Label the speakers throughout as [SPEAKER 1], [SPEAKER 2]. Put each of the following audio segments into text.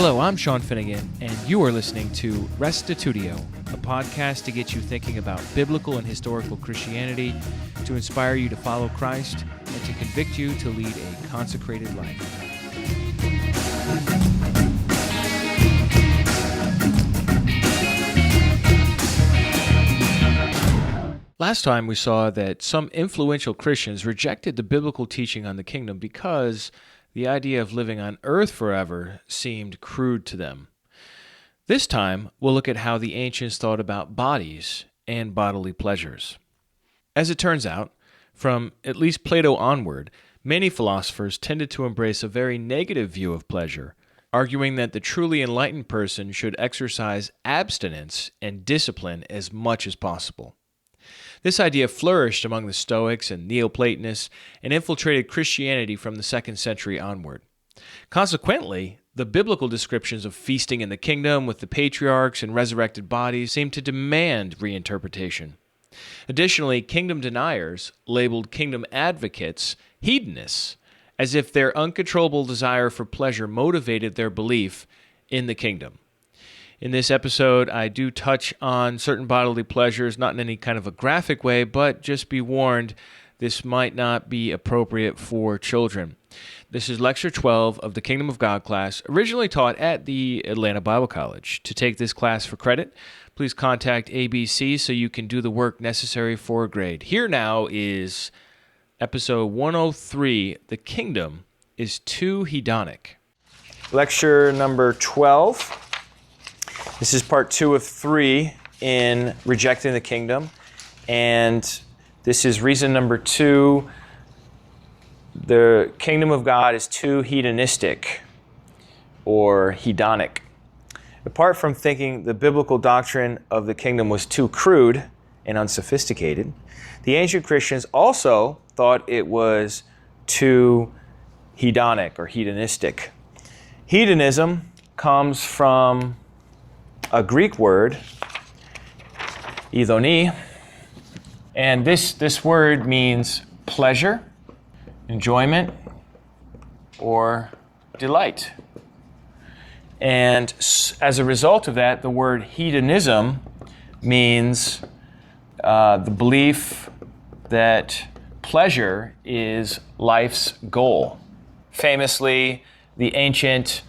[SPEAKER 1] Hello, I'm Sean Finnegan, and you are listening to Restitutio, a podcast to get you thinking about biblical and historical Christianity, to inspire you to follow Christ, and to convict you to lead a consecrated life. Last time we saw that some influential Christians rejected the biblical teaching on the kingdom because the idea of living on earth forever seemed crude to them. This time, we'll look at how the ancients thought about bodies and bodily pleasures. As it turns out, from at least Plato onward, many philosophers tended to embrace a very negative view of pleasure, arguing that the truly enlightened person should exercise abstinence and discipline as much as possible. This idea flourished among the Stoics and Neo-Platonists and infiltrated Christianity from the 2nd century onward. Consequently, the biblical descriptions of feasting in the kingdom with the patriarchs and resurrected bodies seemed to demand reinterpretation. Additionally, kingdom deniers labeled kingdom advocates hedonists, as if their uncontrollable desire for pleasure motivated their belief in the kingdom. In this episode, I do touch on certain bodily pleasures, not in any kind of a graphic way, but just be warned, this might not be appropriate for children. This is Lecture 12 of the Kingdom of God class, originally taught at the Atlanta Bible College. To take this class for credit, please contact ABC so you can do the work necessary for a grade. Here now is episode 103, The Kingdom is Too Hedonic. Lecture number 12. This is part 2 of 3 in Rejecting the Kingdom, and this is reason number 2. The kingdom of God is too hedonistic or hedonic. Apart from thinking the biblical doctrine of the kingdom was too crude and unsophisticated, the ancient Christians also thought it was too hedonic or hedonistic. Hedonism comes from a Greek word, hedoni, and this word means pleasure, enjoyment, or delight. And as a result of that, the word hedonism means the belief that pleasure is life's goal. Famously, the ancient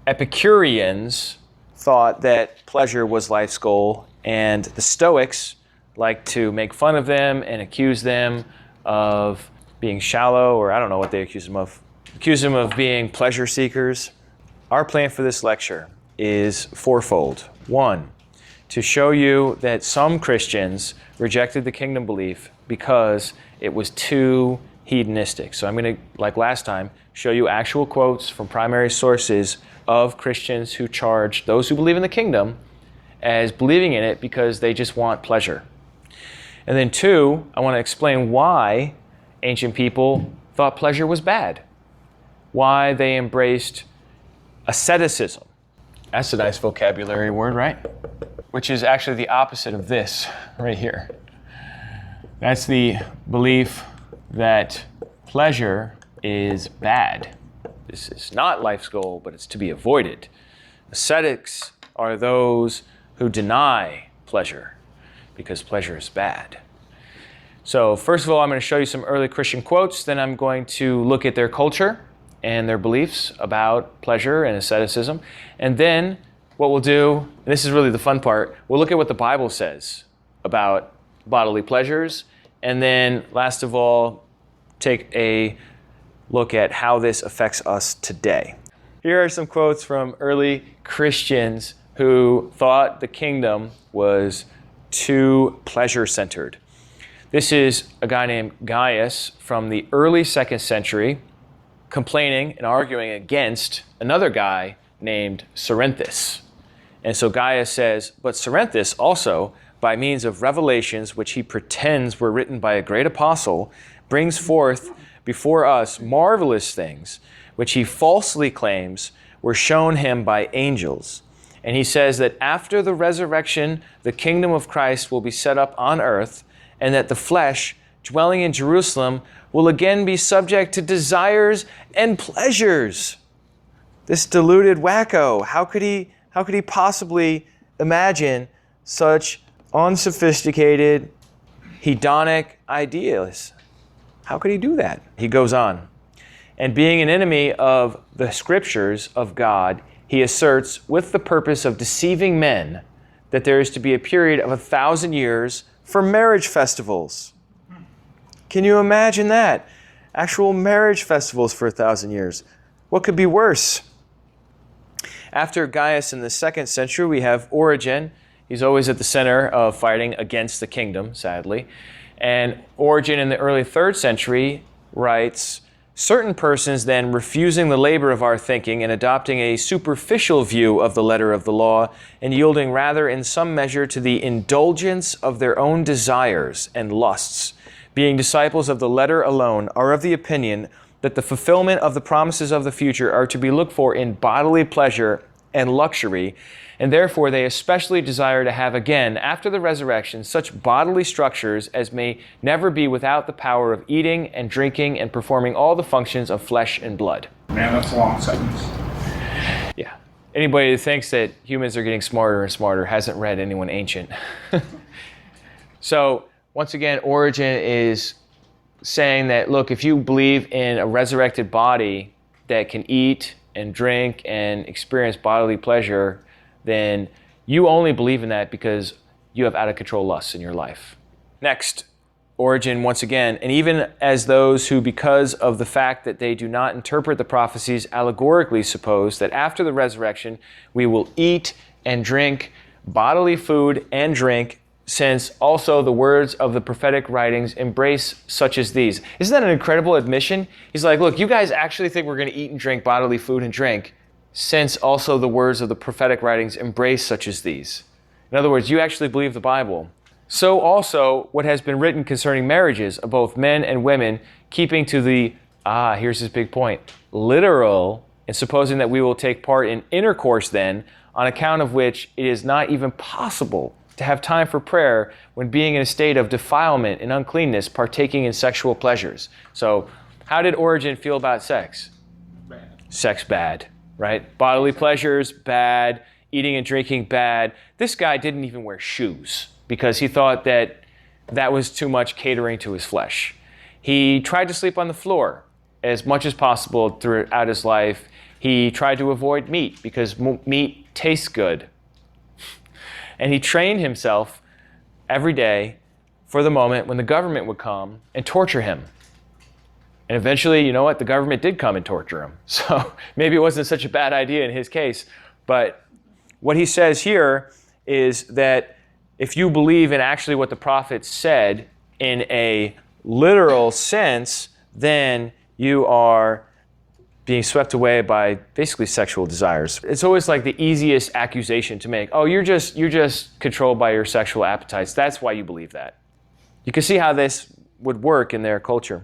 [SPEAKER 1] Epicureans thought that pleasure was life's goal, and the Stoics liked to make fun of them and accuse them of being shallow, or I don't know what they accuse them of. Accuse them of being pleasure seekers. Our plan for this lecture is fourfold. 1, to show you that some Christians rejected the kingdom belief because it was too hedonistic. So I'm going to, like last time, show you actual quotes from primary sources of Christians who charge those who believe in the kingdom as believing in it because they just want pleasure. And then 2, I want to explain why ancient people thought pleasure was bad, why they embraced asceticism. That's a nice vocabulary word, right? Which is actually the opposite of this right here. That's the belief that pleasure is bad. This is not life's goal, but it's to be avoided. Ascetics are those who deny pleasure because pleasure is bad. So first of all, I'm going to show you some early Christian quotes. Then I'm going to look at their culture and their beliefs about pleasure and asceticism. And then what we'll do, and this is really the fun part, we'll look at what the Bible says about bodily pleasures. And then last of all, take a look at how this affects us today. Here are some quotes from early Christians who thought the kingdom was too pleasure-centered. This is a guy named Gaius from the early 2nd century complaining and arguing against another guy named Cerinthus. And so Gaius says, but Cerinthus also, by means of revelations which he pretends were written by a great apostle, brings forth before us marvelous things, which he falsely claims were shown him by angels. And he says that after the resurrection, the kingdom of Christ will be set up on earth, and that the flesh, dwelling in Jerusalem, will again be subject to desires and pleasures This deluded wacko. How could he possibly imagine such unsophisticated, hedonic ideas? How could he do that? He goes on. And being an enemy of the scriptures of God, he asserts, with the purpose of deceiving men, that there is to be a period of 1,000 years for marriage festivals. Can you imagine that? Actual marriage festivals for 1,000 years. What could be worse? After Gaius in the 2nd century, we have Origen. He's always at the center of fighting against the kingdom, sadly. And Origen in the early 3rd century writes, certain persons then, refusing the labor of our thinking and adopting a superficial view of the letter of the law, and yielding rather in some measure to the indulgence of their own desires and lusts, being disciples of the letter alone, are of the opinion that the fulfillment of the promises of the future are to be looked for in bodily pleasure and luxury, and therefore they especially desire to have again, after the resurrection, such bodily structures as may never be without the power of eating and drinking and performing all the functions of flesh and blood.
[SPEAKER 2] Man, that's a long sentence.
[SPEAKER 1] Yeah. Anybody who thinks that humans are getting smarter and smarter hasn't read anyone ancient. So, once again, Origen is saying that, look, if you believe in a resurrected body that can eat and drink and experience bodily pleasure, then you only believe in that because you have out-of-control lusts in your life. Next, Origen, once again, and even as those who, because of the fact that they do not interpret the prophecies allegorically, suppose that after the resurrection we will eat and drink bodily food and drink, since also the words of the prophetic writings embrace such as these. Isn't that an incredible admission? He's like, look, you guys actually think we're going to eat and drink bodily food and drink, since also the words of the prophetic writings embrace such as these. In other words, you actually believe the Bible. So also what has been written concerning marriages of both men and women, keeping to the, here's his big point, literal, and supposing that we will take part in intercourse then, on account of which it is not even possible to have time for prayer when being in a state of defilement and uncleanness, partaking in sexual pleasures. So how did Origen feel about sex?
[SPEAKER 2] Bad.
[SPEAKER 1] Sex bad, right? Bodily pleasures, bad. Eating and drinking, bad. This guy didn't even wear shoes because he thought that that was too much catering to his flesh. He tried to sleep on the floor as much as possible throughout his life. He tried to avoid meat because meat tastes good. And he trained himself every day for the moment when the government would come and torture him. And eventually, you know what? The government did come and torture him. So maybe it wasn't such a bad idea in his case. But what he says here is that if you believe in actually what the prophets said in a literal sense, then you are being swept away by basically sexual desires. It's always like the easiest accusation to make. Oh, you're just controlled by your sexual appetites. That's why you believe that. You can see how this would work in their culture.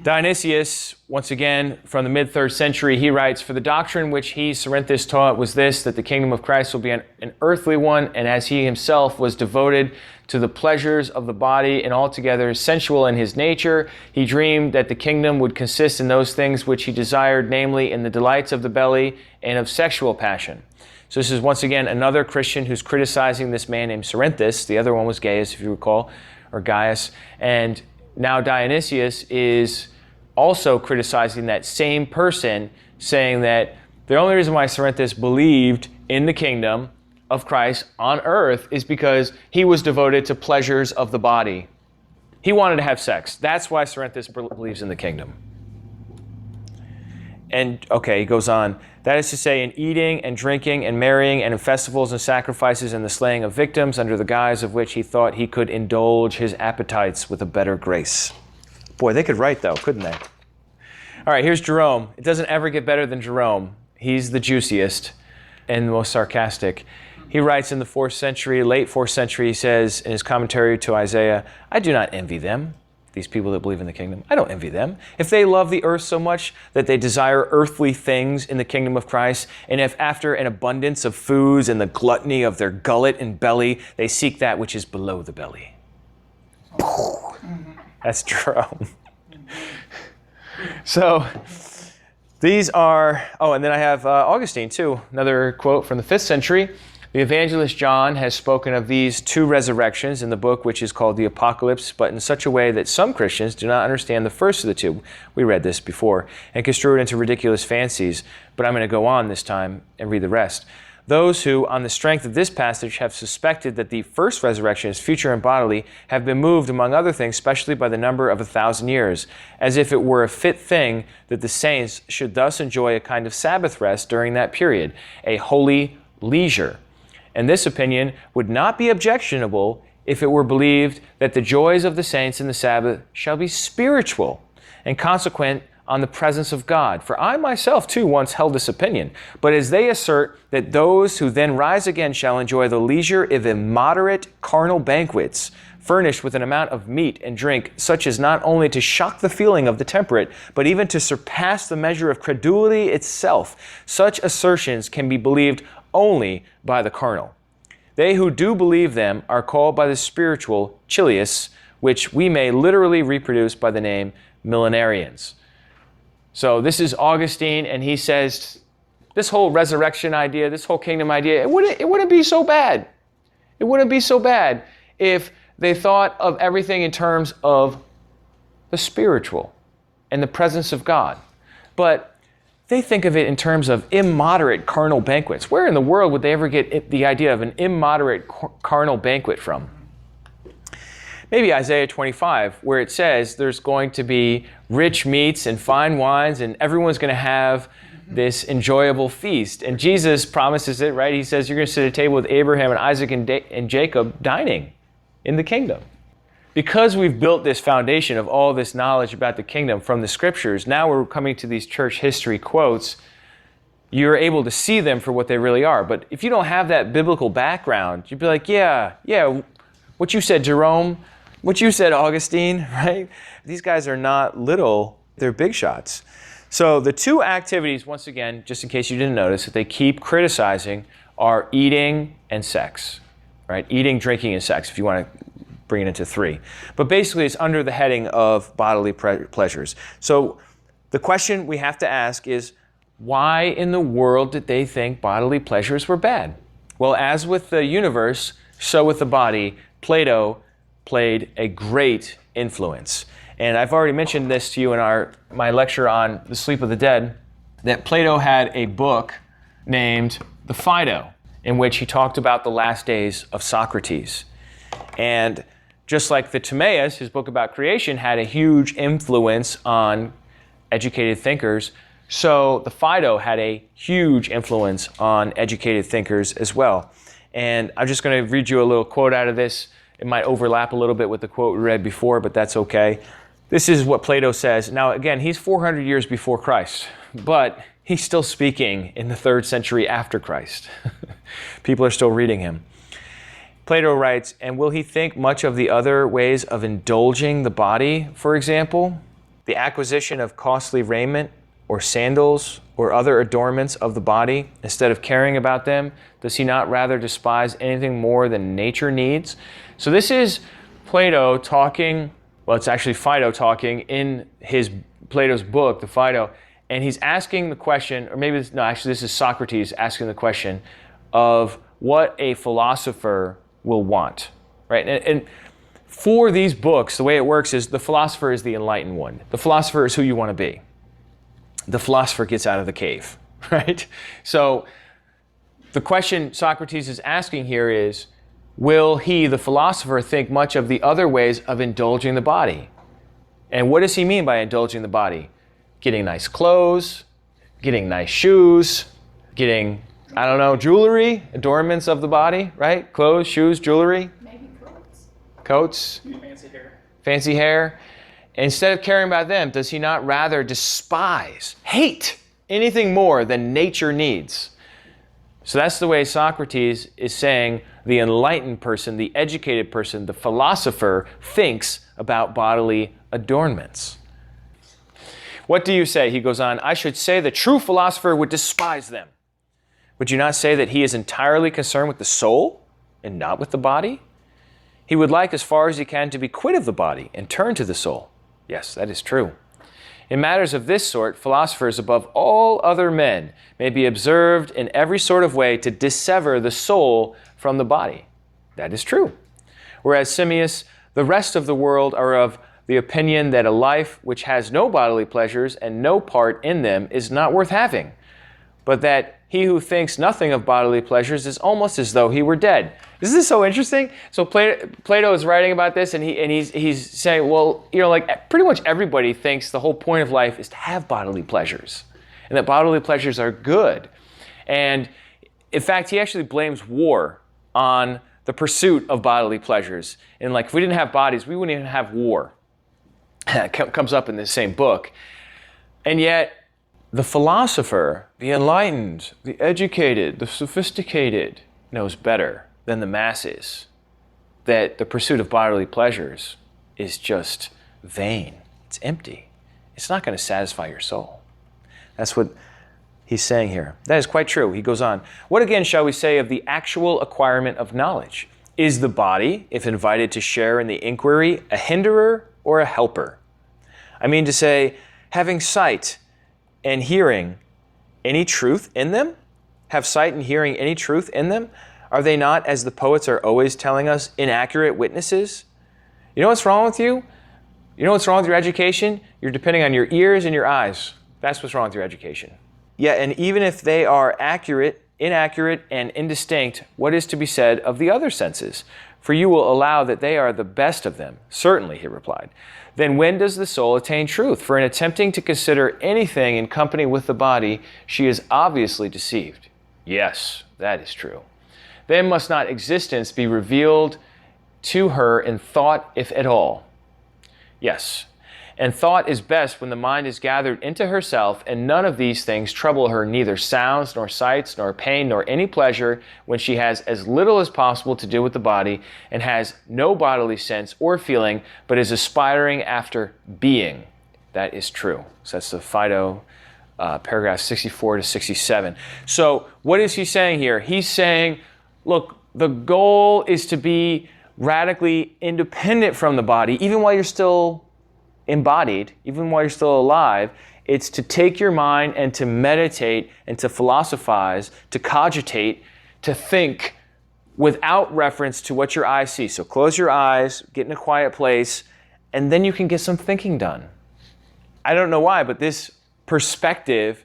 [SPEAKER 1] Dionysius, once again, from the mid-3rd century, he writes, for the doctrine which he, Cerinthus, taught was this, that the kingdom of Christ will be an earthly one, and as he himself was devoted to the pleasures of the body and altogether sensual in his nature, he dreamed that the kingdom would consist in those things which he desired, namely in the delights of the belly and of sexual passion. So this is once again another Christian who's criticizing this man named Cerinthus. The other one was Gaius, if you recall, or Gaius. And now Dionysius is also criticizing that same person, saying that the only reason why Cerinthus believed in the kingdom of Christ on earth is because he was devoted to pleasures of the body. He wanted to have sex. That's why Cerinthus believes in the kingdom. And, okay, he goes on. That is to say, in eating and drinking and marrying and in festivals and sacrifices and the slaying of victims, under the guise of which he thought he could indulge his appetites with a better grace. Boy, they could write, though, couldn't they? All right, here's Jerome. It doesn't ever get better than Jerome. He's the juiciest and the most sarcastic. He writes in the 4th century, late 4th century, he says in his commentary to Isaiah, I do not envy them, these people that believe in the kingdom. I don't envy them. If they love the earth so much that they desire earthly things in the kingdom of Christ, and if after an abundance of foods and the gluttony of their gullet and belly, they seek that which is below the belly. That's Jerome. So These are, and then I have Augustine too, another quote from the 5th century. The evangelist John has spoken of these 2 resurrections in the book, which is called the Apocalypse, but in such a way that some Christians do not understand the first of the 2. We read this before, and construe it into ridiculous fancies, but I'm going to go on this time and read the rest. Those who, on the strength of this passage, have suspected that the first resurrection is future and bodily have been moved, among other things, especially by the number of 1,000 years, as if it were a fit thing that the saints should thus enjoy a kind of Sabbath rest during that period, a holy leisure. And this opinion would not be objectionable if it were believed that the joys of the saints in the Sabbath shall be spiritual and consequent on the presence of God. For I myself too once held this opinion. But as they assert that those who then rise again shall enjoy the leisure of immoderate carnal banquets, furnished with an amount of meat and drink such as not only to shock the feeling of the temperate, but even to surpass the measure of credulity itself, such assertions can be believed only by the carnal. They who do believe them are called by the spiritual chilius, which we may literally reproduce by the name millenarians. So this is Augustine, and he says this whole resurrection idea, this whole kingdom idea, it wouldn't be so bad. It wouldn't be so bad if they thought of everything in terms of the spiritual and the presence of God. But they think of it in terms of immoderate carnal banquets. Where in the world would they ever get the idea of an immoderate carnal banquet from? Maybe Isaiah 25, where it says there's going to be rich meats and fine wines, and everyone's going to have this enjoyable feast. And Jesus promises it, right? He says you're going to sit at a table with Abraham and Isaac and Jacob dining in the kingdom. Because we've built this foundation of all this knowledge about the kingdom from the scriptures, now we're coming to these church history quotes. You're able to see them for what they really are. But if you don't have that biblical background, you'd be like, yeah, what you said, Jerome, what you said, Augustine, right? These guys are not little, they're big shots. So the 2 activities, once again, just in case you didn't notice, that they keep criticizing are eating and sex, right? Eating, drinking, and sex, if you want to bring it into 3. But basically, it's under the heading of bodily pleasures. So the question we have to ask is, why in the world did they think bodily pleasures were bad? Well, as with the universe, so with the body, Plato played a great influence. And I've already mentioned this to you in my lecture on the sleep of the dead, that Plato had a book named the Phaedo, in which he talked about the last days of Socrates. And just like the Timaeus, his book about creation, had a huge influence on educated thinkers, so the Phaedo had a huge influence on educated thinkers as well. And I'm just going to read you a little quote out of this. It might overlap a little bit with the quote we read before, but that's okay. This is what Plato says. Now, again, he's 400 years before Christ, but he's still speaking in the 3rd century after Christ. People are still reading him. Plato writes, and will he think much of the other ways of indulging the body, for example, the acquisition of costly raiment or sandals or other adornments of the body, instead of caring about them? Does he not rather despise anything more than nature needs? So this is Plato talking, well, it's actually Phaedo talking in Plato's book, the Phaedo, and he's asking the question, or maybe, this is Socrates asking the question of what a philosopher will want, right? And for these books, the way it works is the philosopher is the enlightened one. The philosopher is who you want to be. The philosopher gets out of the cave, right? So the question Socrates is asking here is, will he, the philosopher, think much of the other ways of indulging the body? And what does he mean by indulging the body? Getting nice clothes, getting nice shoes, getting, jewelry, adornments of the body, right? Clothes, shoes, jewelry.
[SPEAKER 3] Maybe coats.
[SPEAKER 1] Coats.
[SPEAKER 2] Fancy hair.
[SPEAKER 1] Fancy hair. Instead of caring about them, does he not rather despise, hate anything more than nature needs? So that's the way Socrates is saying the enlightened person, the educated person, the philosopher thinks about bodily adornments. What do you say? He goes on, I should say the true philosopher would despise them. Would you not say that he is entirely concerned with the soul and not with the body? He would like as far as he can to be quit of the body and turn to the soul. Yes, that is true. In matters of this sort, philosophers above all other men may be observed in every sort of way to dissever the soul from the body. That is true. Whereas Simmias, the rest of the world are of the opinion that a life which has no bodily pleasures and no part in them is not worth having, but that he who thinks nothing of bodily pleasures is almost as though he were dead. Isn't this so interesting? So Plato is writing about this, and he's saying, well, like pretty much everybody thinks the whole point of life is to have bodily pleasures, and that bodily pleasures are good. And in fact, he actually blames war on the pursuit of bodily pleasures. And like, if we didn't have bodies, we wouldn't even have war. It comes up in this same book. And yet, the philosopher, the enlightened, the educated, the sophisticated knows better than the masses that the pursuit of bodily pleasures is just vain. It's empty. It's not going to satisfy your soul. That's what he's saying here. That is quite true. He goes on. What again shall we say of the actual acquirement of knowledge? Is the body, if invited to share in the inquiry, a hinderer or a helper? I mean to say, having sight and hearing any truth in them? Have sight and hearing any truth in them? Are they not, as the poets are always telling us, inaccurate witnesses? You know what's wrong with you? You know what's wrong with your education? You're depending on your ears and your eyes. That's what's wrong with your education. Yeah, and even if they are accurate, inaccurate, and indistinct, what is to be said of the other senses? For you will allow that they are the best of them. Certainly, he replied. Then when does the soul attain truth? For in attempting to consider anything in company with the body, she is obviously deceived. Yes, that is true. Then must not existence be revealed to her in thought, if at all? Yes. And thought is best when the mind is gathered into herself, and none of these things trouble her, neither sounds, nor sights, nor pain, nor any pleasure, when she has as little as possible to do with the body, and has no bodily sense or feeling, but is aspiring after being. That is true. So that's the Phaedo, paragraph 64 to 67. So what is he saying here? He's saying, look, the goal is to be radically independent from the body, even while you're still embodied, even while you're still alive. It's to take your mind and to meditate and to philosophize, to cogitate, to think without reference to what your eyes see. So close your eyes, get in a quiet place, and then you can get some thinking done. I don't know why, but this perspective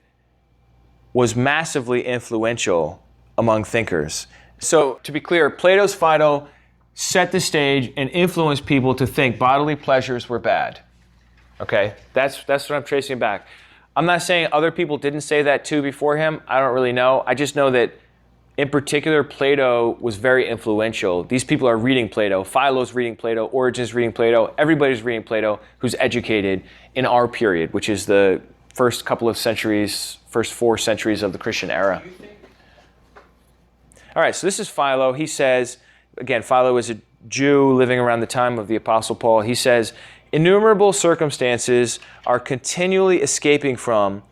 [SPEAKER 1] was massively influential among thinkers. So to be clear, Plato's Phaedo set the stage and influenced people to think bodily pleasures were bad. Okay, that's what I'm tracing back. I'm not saying other people didn't say that too before him. I don't really know. I just know that in particular, Plato was very influential. These people are reading Plato. Philo's reading Plato. Origen's reading Plato. Everybody's reading Plato who's educated in our period, which is the first couple of centuries, first 4 centuries of the Christian era. All right, so this is Philo. He says, again, Philo is a Jew living around the time of the Apostle Paul. He says, innumerable circumstances are continually escaping from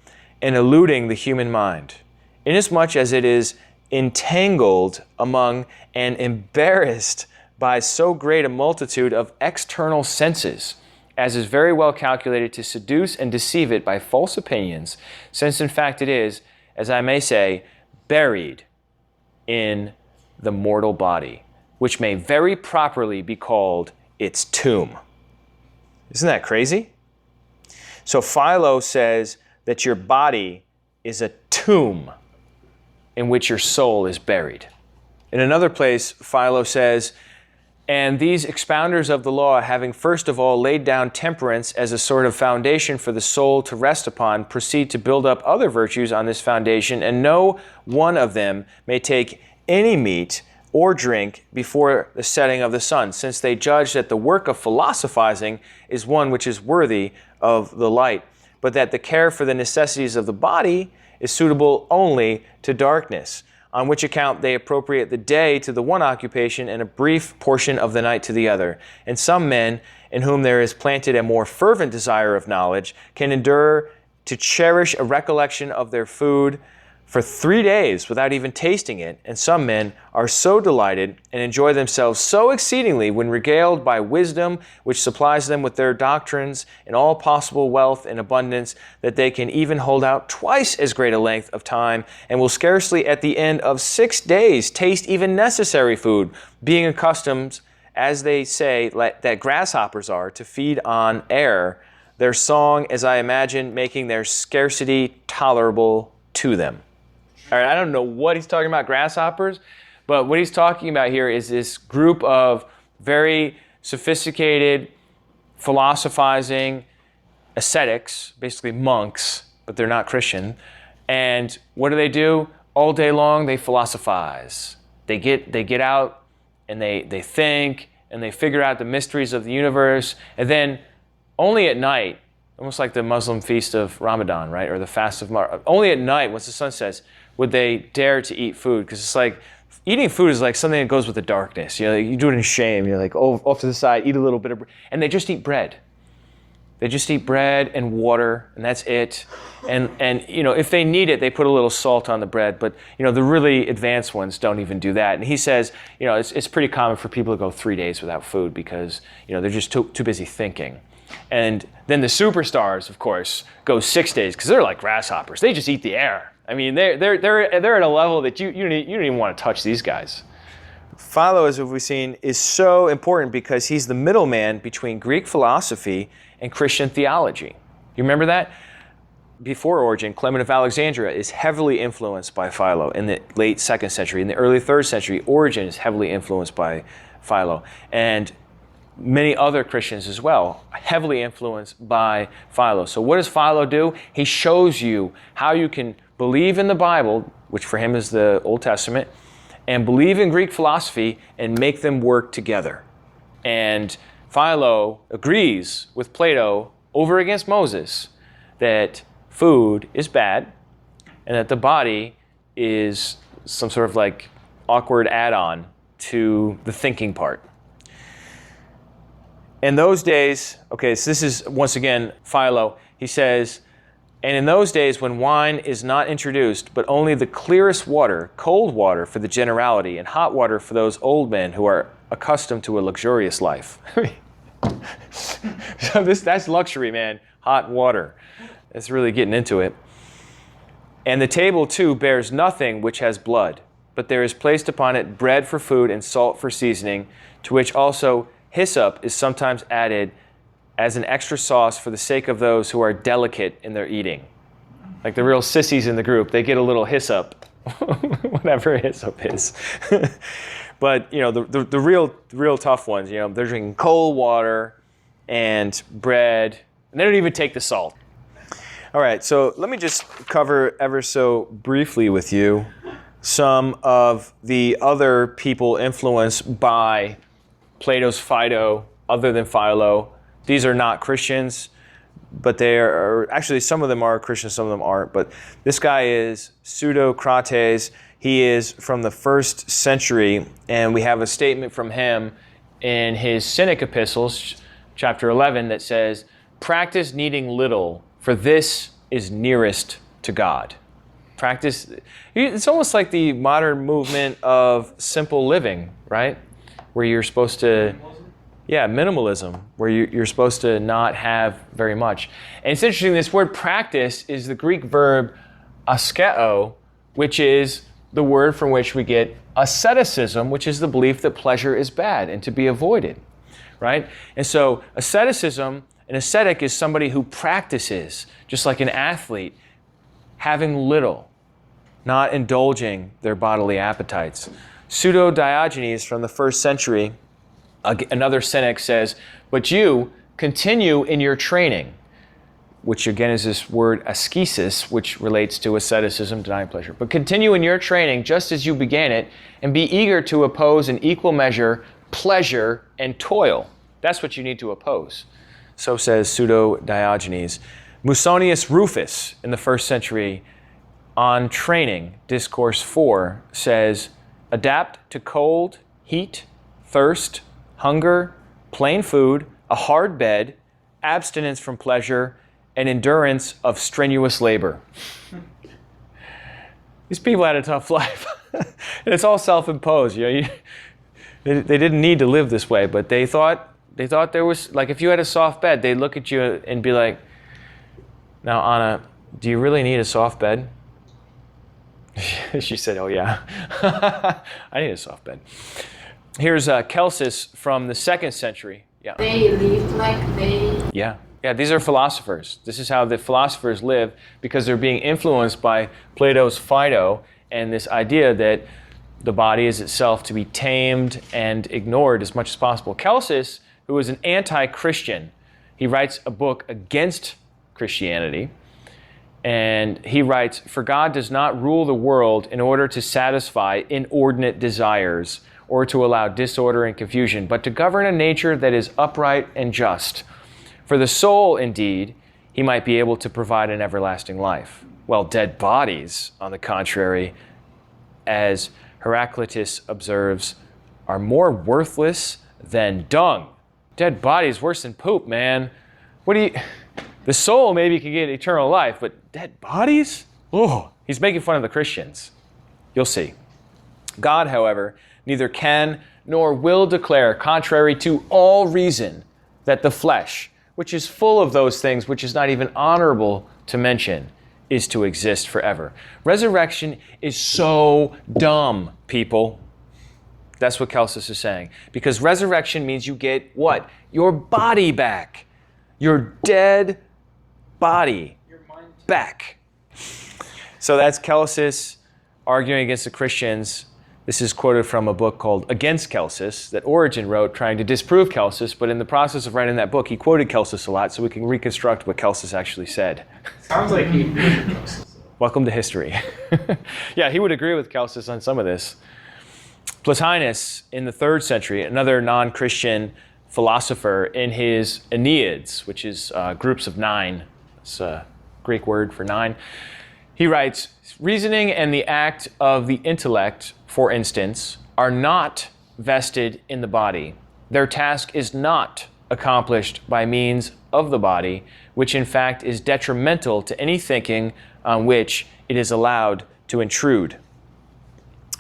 [SPEAKER 1] and eluding the human mind, inasmuch as it is entangled among and embarrassed by so great a multitude of external senses, as is very well calculated to seduce and deceive it by false opinions, since in fact it is, as I may say, buried in the mortal body, which may very properly be called its tomb. Isn't that crazy? So Philo says that your body is a tomb in which your soul is buried. In another place, Philo says, and these expounders of the law, having first of all laid down temperance as a sort of foundation for the soul to rest upon, proceed to build up other virtues on this foundation, and no one of them may take any meat or drink before the setting of the sun, since they judge that the work of philosophizing is one which is worthy of the light, but that the care for the necessities of the body is suitable only to darkness, on which account they appropriate the day to the one occupation and a brief portion of the night to the other. And some men, in whom there is planted a more fervent desire of knowledge, can endure to cherish a recollection of their food for 3 days without even tasting it, and some men are so delighted and enjoy themselves so exceedingly when regaled by wisdom, which supplies them with their doctrines and all possible wealth and abundance, that they can even hold out twice as great a length of time, and will scarcely at the end of 6 days taste even necessary food, being accustomed, as they say, that grasshoppers are, to feed on air, their song, as I imagine, making their scarcity tolerable to them. All right, I don't know what he's talking about, grasshoppers, but what he's talking about here is this group of very sophisticated, philosophizing ascetics, basically monks, but they're not Christian. And what do? All day long, they philosophize. They get out and they think and they figure out the mysteries of the universe. And then only at night, almost like the Muslim feast of Ramadan, right? Or the fast of only at night, once the sun sets, would they dare to eat food? Because it's like, eating food is like something that goes with the darkness. You know, you do it in shame. You're like, oh, off to the side, eat a little bit of bread. And they just eat bread. They just eat bread and water, and that's it. And you know, if they need it, they put a little salt on the bread. But you know, the really advanced ones don't even do that. And he says, you know, it's pretty common for people to go 3 days without food because you know they're just too busy thinking. And then the superstars, of course, go 6 days because they're like grasshoppers. They just eat the air. I mean, they're at a level that you don't even want to touch these guys. Philo, as we've seen, is so important because he's the middleman between Greek philosophy and Christian theology. You remember that? Before Origen, Clement of Alexandria is heavily influenced by Philo in the late 2nd century. In the early 3rd century, Origen is heavily influenced by Philo. And many other Christians as well, heavily influenced by Philo. So what does Philo do? He shows you how you can believe in the Bible, which for him is the Old Testament, and believe in Greek philosophy and make them work together. And Philo agrees with Plato over against Moses that food is bad and that the body is some sort of like awkward add-on to the thinking part. In those days, okay, so this is once again Philo, he says, and in those days when wine is not introduced, but only the clearest water, cold water for the generality, and hot water for those old men who are accustomed to a luxurious life. So that's luxury, man, hot water. It's really getting into it. And the table too bears nothing which has blood, but there is placed upon it bread for food and salt for seasoning, to which also hyssop is sometimes added as an extra sauce for the sake of those who are delicate in their eating. Like the real sissies in the group, they get a little hyssop, whatever hyssop is. But you know, the real tough ones, you know, they're drinking cold water and bread, and they don't even take the salt. All right, so let me just cover ever so briefly with you some of the other people influenced by Plato's Phaedo, other than Philo. These are not Christians, but they are, actually some of them are Christians, some of them aren't. But this guy is Pseudo-Crates. He is from the 1st century, and we have a statement from him in his Cynic epistles, chapter 11, that says, practice needing little, for this is nearest to God. Practice, it's almost like the modern movement of simple living, right? Where you're supposed to, minimalism, where you're supposed to not have very much. And it's interesting, this word practice is the Greek verb askeo, which is the word from which we get asceticism, which is the belief that pleasure is bad and to be avoided, right? And so asceticism, an ascetic is somebody who practices, just like an athlete, having little, not indulging their bodily appetites. Pseudo-Diogenes from the 1st century, another Cynic, says, but you continue in your training, which again is this word ascesis, which relates to asceticism, denying pleasure. But continue in your training just as you began it, and be eager to oppose in equal measure pleasure and toil. That's what you need to oppose. So says Pseudo-Diogenes. Musonius Rufus in the 1st century on training, Discourse 4, says, adapt to cold, heat, thirst, hunger, plain food, a hard bed, abstinence from pleasure, and endurance of strenuous labor. These people had a tough life. And it's all self-imposed. They didn't need to live this way, but they thought there was, like, if you had a soft bed, they'd look at you and be like, now, Anna, do you really need a soft bed? She said, oh, yeah. I need a soft bed. Here's Celsus from the 2nd century. Yeah.
[SPEAKER 3] They lived like they...
[SPEAKER 1] Yeah, these are philosophers. This is how the philosophers live because they're being influenced by Plato's Phaedo and this idea that the body is itself to be tamed and ignored as much as possible. Celsus, who is an anti-Christian, he writes a book against Christianity. And he writes, "For God does not rule the world in order to satisfy inordinate desires or to allow disorder and confusion, but to govern a nature that is upright and just. For the soul, indeed, he might be able to provide an everlasting life. While dead bodies, on the contrary, as Heraclitus observes, are more worthless than dung." Dead bodies worse than poop, man. The soul maybe can get eternal life, but dead bodies? Oh, he's making fun of the Christians. You'll see. God, however, neither can nor will declare, contrary to all reason, that the flesh, which is full of those things which is not even honorable to mention, is to exist forever. Resurrection is so dumb, people. That's what Celsus is saying. Because resurrection means you get what? Your body back. Your dead body back. So that's Celsus arguing against the Christians. This is quoted from a book called Against Celsus that Origen wrote trying to disprove Celsus, but in the process of writing that book, he quoted Celsus a lot so we can reconstruct what Celsus actually said.
[SPEAKER 2] Sounds like he agreed with Celsus.
[SPEAKER 1] Welcome to history. Yeah, he would agree with Celsus on some of this. Plotinus in the 3rd century, another non-Christian philosopher, in his Enneads, which is groups of 9, it's a Greek word for 9, he writes, "Reasoning and the act of the intellect, for instance, are not vested in the body. Their task is not accomplished by means of the body, which in fact is detrimental to any thinking on which it is allowed to intrude."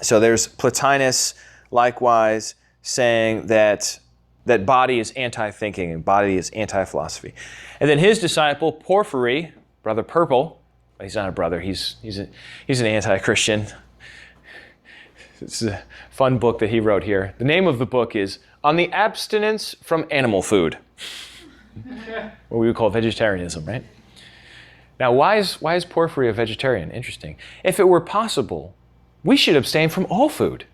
[SPEAKER 1] So there's Plotinus likewise saying that body is anti-thinking and body is anti-philosophy. And then his disciple, Porphyry, Brother Purple, he's not a brother, he's an anti-Christian. It's a fun book that he wrote here. The name of the book is On the Abstinence from Animal Food, what we would call vegetarianism, right? Now, why is Porphyry a vegetarian? Interesting. If it were possible, we should abstain from all food.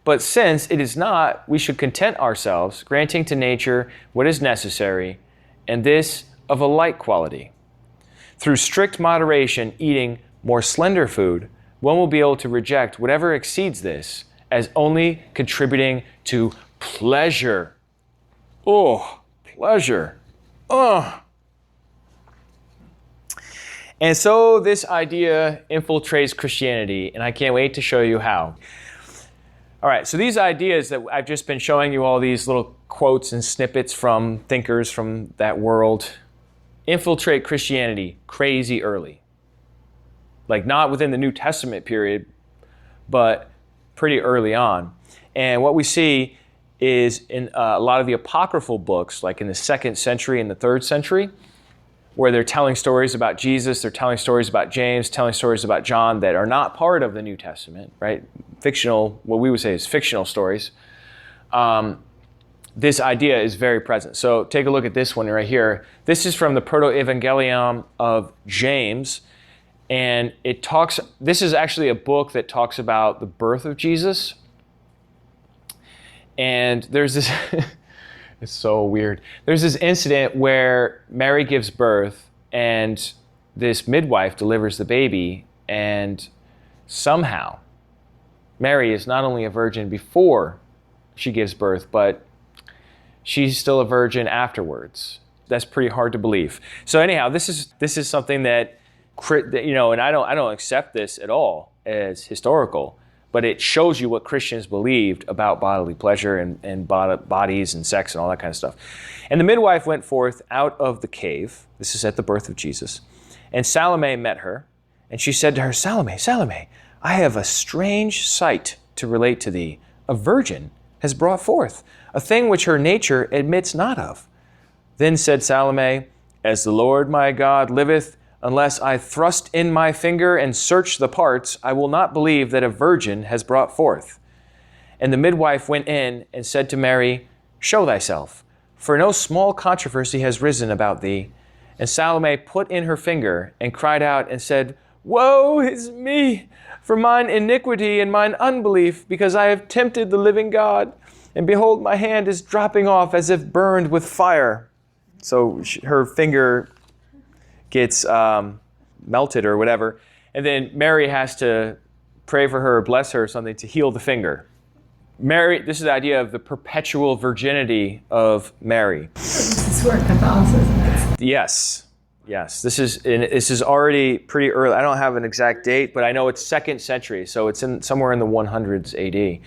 [SPEAKER 1] But since it is not, we should content ourselves, granting to nature what is necessary, and this of a like quality. Through strict moderation, eating more slender food, one will be able to reject whatever exceeds this as only contributing to pleasure. Oh, pleasure. Oh. And so this idea infiltrates Christianity, and I can't wait to show you how. All right, so these ideas that I've just been showing you, all these little quotes and snippets from thinkers from that world, infiltrate Christianity crazy early. Like not within the New Testament period, but pretty early on. And what we see is in a lot of the apocryphal books, like in the 2nd century and the 3rd century, where they're telling stories about Jesus, they're telling stories about James, telling stories about John that are not part of the New Testament, right? Fictional, what we would say is fictional stories. This idea is very present. So take a look at this one right here. This is from the Proto-Evangelium of James, and this is actually a book that talks about the birth of Jesus. And there's this, it's so weird. There's this incident where Mary gives birth and this midwife delivers the baby, and somehow Mary is not only a virgin before she gives birth, but she's still a virgin afterwards. That's pretty hard to believe. So anyhow, this is something that, you know, and I don't accept this at all as historical, but it shows you what Christians believed about bodily pleasure and bodies and sex and all that kind of stuff. And the midwife went forth out of the cave. This is at the birth of Jesus. And Salome met her, And she said to her, Salome, Salome, I have a strange sight to relate to thee. A virgin has brought forth a thing which her nature admits not of. Then said Salome, As the Lord my God liveth, unless I thrust in my finger and search the parts, I will not believe that a virgin has brought forth. And the midwife went in and said to Mary, Show thyself, for no small controversy has risen about thee. And Salome put in her finger and cried out and said, Woe is me, for mine iniquity and mine unbelief, because I have tempted the living God. And behold, my hand is dropping off as if burned with fire. So her finger gets melted or whatever. And then Mary has to pray for her or bless her or something to heal the finger. Mary, this is the idea of the perpetual virginity of Mary.
[SPEAKER 3] This is where Catholicism is.
[SPEAKER 1] Yes. This is already pretty early. I don't have an exact date, but I know it's 2nd century, so it's somewhere in the 100s AD.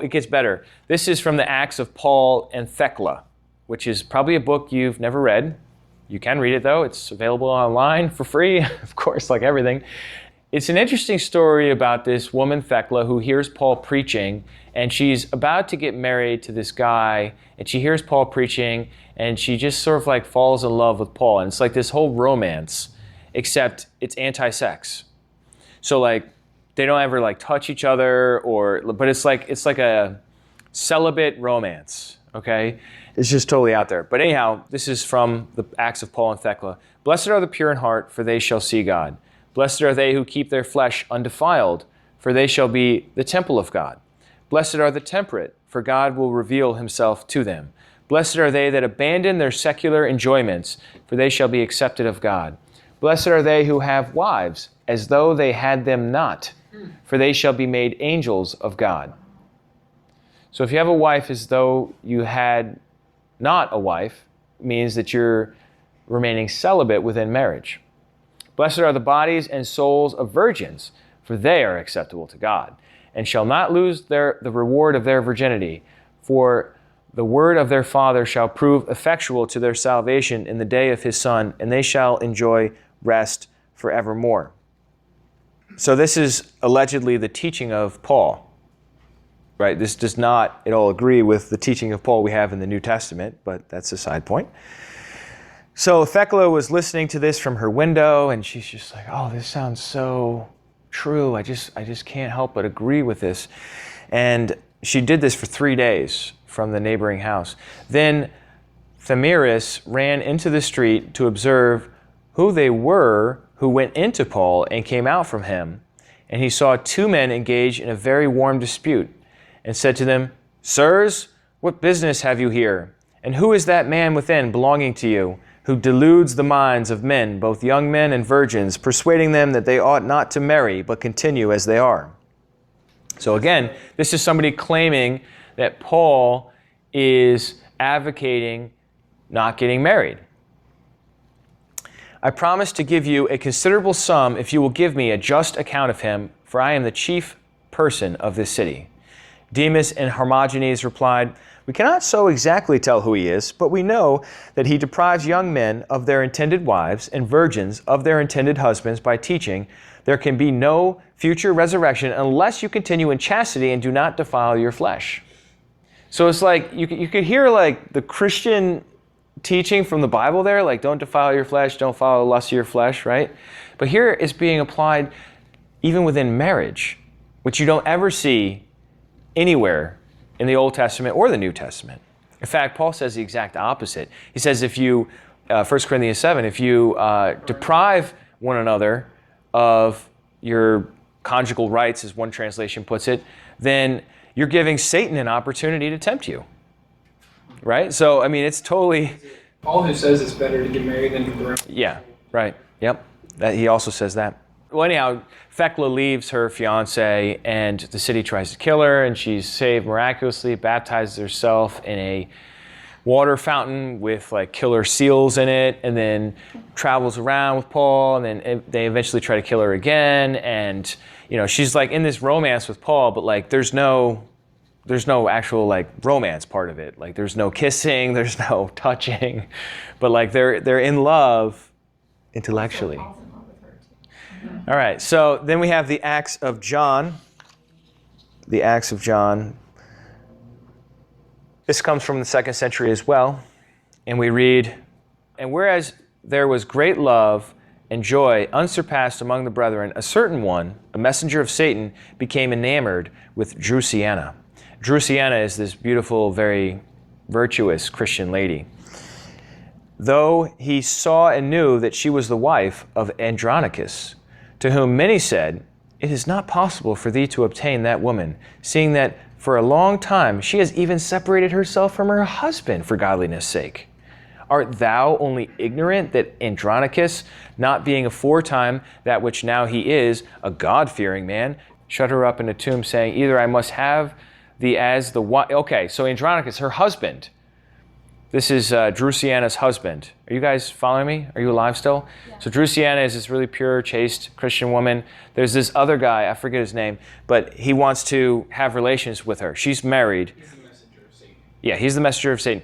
[SPEAKER 1] It gets better. This is from the Acts of Paul and Thecla, which is probably a book you've never read. You can read it, though. It's available online for free, of course, like everything. It's an interesting story about this woman, Thecla, who hears Paul preaching, and she's about to get married to this guy, and she hears Paul preaching, and she just sort of like falls in love with Paul. And it's like this whole romance, except it's anti-sex. So like they don't ever like touch each other, but it's like a celibate romance, okay? It's just totally out there. But anyhow, this is from the Acts of Paul and Thecla. Blessed are the pure in heart, for they shall see God. Blessed are they who keep their flesh undefiled, for they shall be the temple of God. Blessed are the temperate, for God will reveal himself to them. Blessed are they that abandon their secular enjoyments, for they shall be accepted of God. Blessed are they who have wives, as though they had them not, for they shall be made angels of God. So if you have a wife as though you had not a wife, it means that you're remaining celibate within marriage. Blessed are the bodies and souls of virgins, for they are acceptable to God, and shall not lose the reward of their virginity. For the word of their Father shall prove effectual to their salvation in the day of his Son, and they shall enjoy rest forevermore. So this is allegedly the teaching of Paul, right? This does not at all agree with the teaching of Paul we have in the New Testament, but that's a side point. So Thecla was listening to this from her window, and she's just like, oh, this sounds so true. I just can't help but agree with this. And she did this for 3 days from the neighboring house. Then Thamyris ran into the street to observe who they were who went into Paul and came out from him. And he saw 2 men engaged in a very warm dispute, and said to them, Sirs, what business have you here? And who is that man within belonging to you, who deludes the minds of men, both young men and virgins, persuading them that they ought not to marry, but continue as they are? So again, this is somebody claiming that Paul is advocating not getting married. I promise to give you a considerable sum if you will give me a just account of him, for I am the chief person of this city. Demas and Hermogenes replied, We cannot so exactly tell who he is, but we know that he deprives young men of their intended wives and virgins of their intended husbands by teaching, there can be no future resurrection unless you continue in chastity and do not defile your flesh. So it's like, you could hear like the Christian teaching from the Bible there, like don't defile your flesh, don't follow the lust of your flesh, right? But here it's being applied even within marriage, which you don't ever see anywhere in the Old Testament or the New Testament. In fact, Paul says the exact opposite. He says if you, 1 Corinthians 7, if you deprive one another of your conjugal rights, as one translation puts it, then you're giving Satan an opportunity to tempt you. Right? So, I mean, it's totally...
[SPEAKER 2] Paul who says it's better to get married than to grow.
[SPEAKER 1] Yeah, right. Yep. He also says that. Well, anyhow, Thecla leaves her fiancé, and the city tries to kill her, and she's saved miraculously, baptizes herself in a water fountain with like killer seals in it, and then travels around with Paul, and then they eventually try to kill her again, and you know, she's like in this romance with Paul, but like there's no actual like romance part of it. Like there's no kissing, there's no touching, but like they're in love intellectually. All right, so then we have the Acts of John. The Acts of John. This comes from the 2nd century as well. And we read, "And whereas there was great love and joy unsurpassed among the brethren, a certain one, a messenger of Satan, became enamored with Drusiana." Drusiana is this beautiful, very virtuous Christian lady. "Though he saw and knew that she was the wife of Andronicus, to whom many said, 'It is not possible for thee to obtain that woman, seeing that for a long time she has even separated herself from her husband for godliness' sake. Art thou only ignorant that Andronicus, not being aforetime that which now he is, a God-fearing man, shut her up in a tomb, saying, Either I must have thee as the wife.'" Okay, so Andronicus, her husband. This is Drusiana's husband. Are you guys following me? Are you alive still? Yeah. So Drusiana is this really pure, chaste Christian woman. There's this other guy, I forget his name, but he wants to have relations with her. She's married.
[SPEAKER 2] He's the messenger of Satan.
[SPEAKER 1] Yeah, he's the messenger of Satan.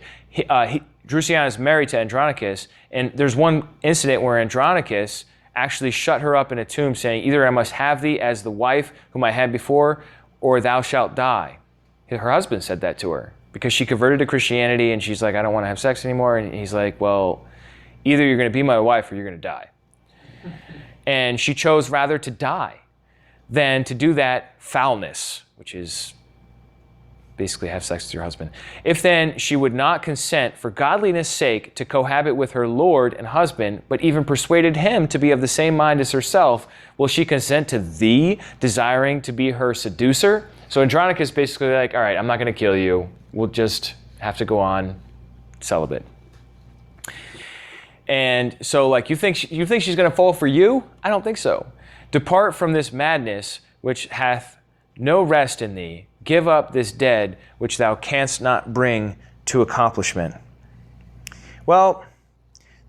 [SPEAKER 1] Drusiana is married to Andronicus, and there's one incident where Andronicus actually shut her up in a tomb, saying, "Either I must have thee as the wife whom I had before, or thou shalt die." Her husband said that to her because she converted to Christianity, and she's like, "I don't want to have sex anymore." And he's like, "Well, either you're going to be my wife or you're going to die." And she chose rather to die than to do that foulness, which is basically have sex with your husband. "If then she would not consent for godliness' sake to cohabit with her lord and husband, but even persuaded him to be of the same mind as herself, will she consent to thee, desiring to be her seducer?" So Andronicus basically like, "All right, I'm not going to kill you. We'll just have to go on celibate." And so like, you think she's going to fall for you? I don't think so. "Depart from this madness which hath no rest in thee. Give up this dead which thou canst not bring to accomplishment." Well,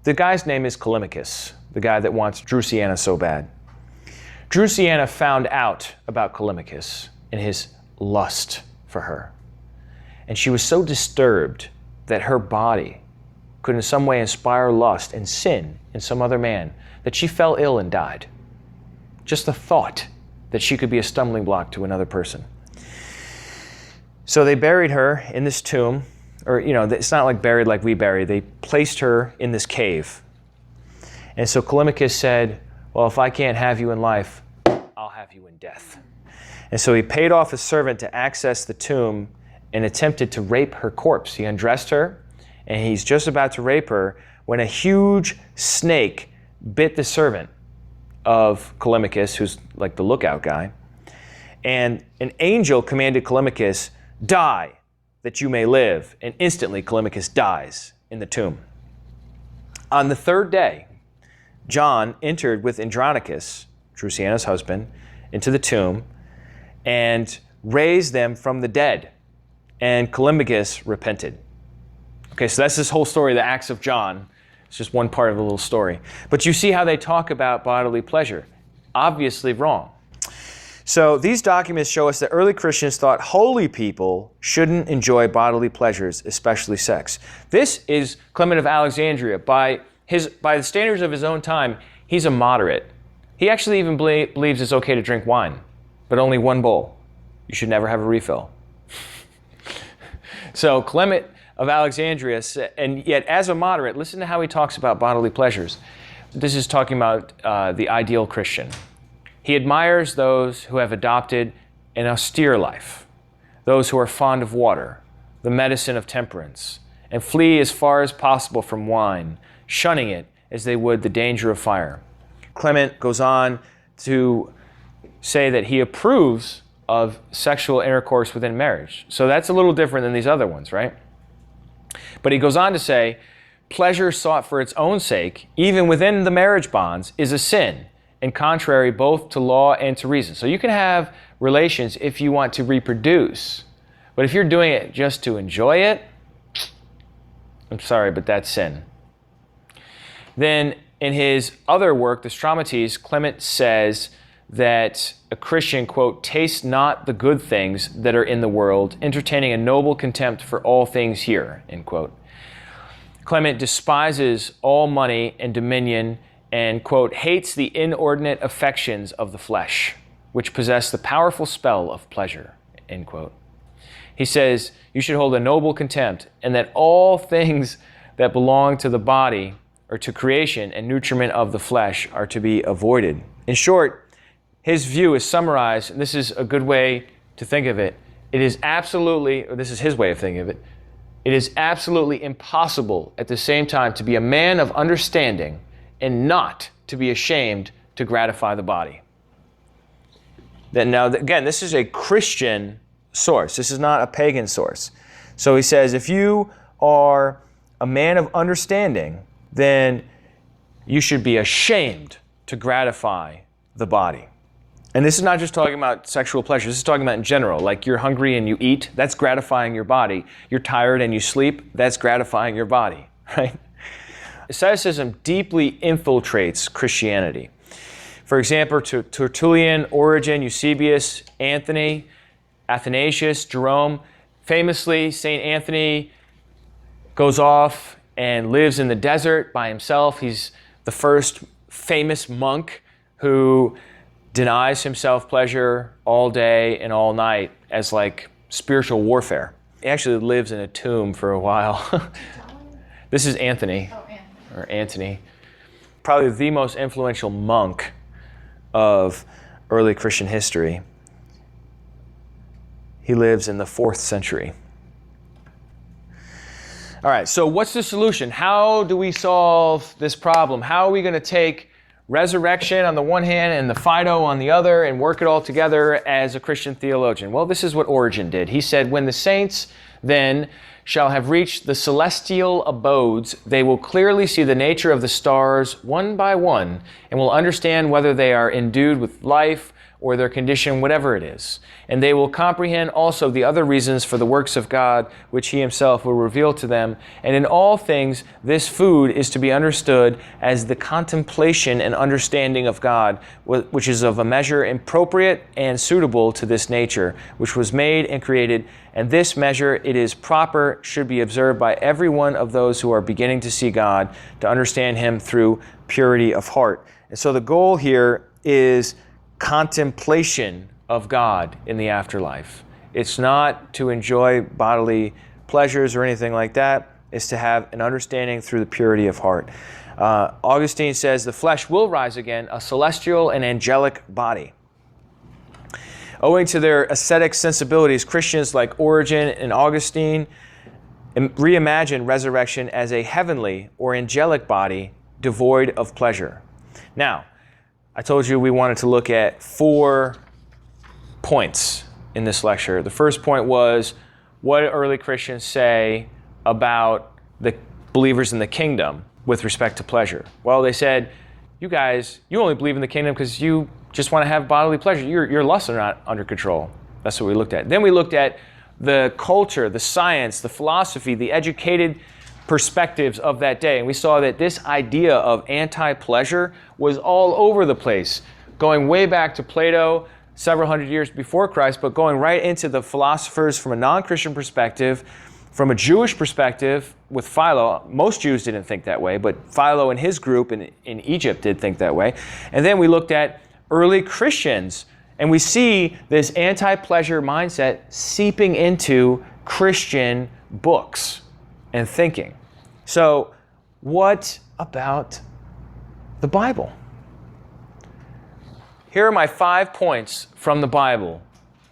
[SPEAKER 1] the guy's name is Callimachus, the guy that wants Drusiana so bad. Drusiana found out about Callimachus and his lust for her. And she was so disturbed that her body could in some way inspire lust and sin in some other man that she fell ill and died. Just the thought that she could be a stumbling block to another person. So they buried her in this tomb, or it's not like buried like we bury. They placed her in this cave. And so Callimachus said, "Well, if I can't have you in life, I'll have you in death." And so he paid off a servant to access the tomb and attempted to rape her corpse. He undressed her, and he's just about to rape her when a huge snake bit the servant of Callimachus, who's like the lookout guy. And an angel commanded Callimachus, "Die, that you may live." And instantly Callimachus dies in the tomb. On the 3rd day, John entered with Andronicus, Drusiana's husband, into the tomb and raised them from the dead. And Callimachus repented. Okay, so that's this whole story, the Acts of John. It's just one part of the little story. But you see how they talk about bodily pleasure. Obviously wrong. So these documents show us that early Christians thought holy people shouldn't enjoy bodily pleasures, especially sex. This is Clement of Alexandria. By the standards of his own time, he's a moderate. He actually even believes it's okay to drink wine, but only one bowl. You should never have a refill. So Clement of Alexandria, and yet as a moderate, listen to how he talks about bodily pleasures. This is talking about the ideal Christian. He admires those who have adopted an austere life, those who are fond of water, the medicine of temperance, and flee as far as possible from wine, shunning it as they would the danger of fire. Clement goes on to say that he approves of sexual intercourse within marriage. So that's a little different than these other ones, right? But he goes on to say, "Pleasure sought for its own sake, even within the marriage bonds, is a sin, and contrary both to law and to reason." So you can have relations if you want to reproduce. But if you're doing it just to enjoy it, I'm sorry, but that's sin. Then in his other work, the Stromati's, Clement says that a Christian, quote, "tastes not the good things that are in the world, entertaining a noble contempt for all things here," end quote. Clement despises all money and dominion and, quote, hates the inordinate affections of the flesh, which possess the powerful spell of pleasure, end quote. He says, you should hold a noble contempt, and that all things that belong to the body or to creation and nutriment of the flesh are to be avoided. In short, his view is summarized, and this is a good way to think of it. It is absolutely, or this is his way of thinking of it, it is absolutely impossible at the same time to be a man of understanding and not to be ashamed to gratify the body. Then now, again, this is a Christian source. This is not a pagan source. So he says, if you are a man of understanding, then you should be ashamed to gratify the body. And this is not just talking about sexual pleasure. This is talking about in general. Like you're hungry and you eat, that's gratifying your body. You're tired and you sleep, that's gratifying your body, right? Asceticism deeply infiltrates Christianity. For example, Tertullian, Origen, Eusebius, Anthony, Athanasius, Jerome. Famously, St. Anthony goes off and lives in the desert by himself. He's the first famous monk who denies himself pleasure all day and all night as like spiritual warfare. He actually lives in a tomb for a while. This is Anthony, or Antony. Probably the most influential monk of early Christian history. He lives in the 4th century. All right, so what's the solution? How do we solve this problem? How are we going to take resurrection on the one hand and the Phaedo on the other and work it all together as a Christian theologian? Well, this is what Origen did. He said, when the saints then shall have reached the celestial abodes, they will clearly see the nature of the stars one by one and will understand whether they are endued with life or their condition, whatever it is. And they will comprehend also the other reasons for the works of God, which he himself will reveal to them. And in all things, this food is to be understood as the contemplation and understanding of God, which is of a measure appropriate and suitable to this nature, which was made and created. And this measure, it is proper, should be observed by every one of those who are beginning to see God, to understand him through purity of heart. And so the goal here is contemplation of God in the afterlife. It's not to enjoy bodily pleasures or anything like that. It's to have an understanding through the purity of heart. Augustine says the flesh will rise again, a celestial and angelic body. Owing to their ascetic sensibilities, Christians like Origen and Augustine reimagine resurrection as a heavenly or angelic body devoid of pleasure. Now, I told you we wanted to look at 4 points in this lecture. The first point was, what did early Christians say about the believers in the kingdom with respect to pleasure? Well, they said, you guys, you only believe in the kingdom because you just want to have bodily pleasure. Your lusts are not under control. That's what we looked at. Then we looked at the culture, the science, the philosophy, the educated perspectives of that day. And we saw that this idea of anti-pleasure was all over the place, going way back to Plato, several hundred years before Christ, but going right into the philosophers from a non-Christian perspective, from a Jewish perspective with Philo. Most Jews didn't think that way, but Philo and his group in Egypt did think that way. And then we looked at early Christians, and we see this anti-pleasure mindset seeping into Christian books and thinking. So, what about the Bible? Here are my 5 points from the Bible,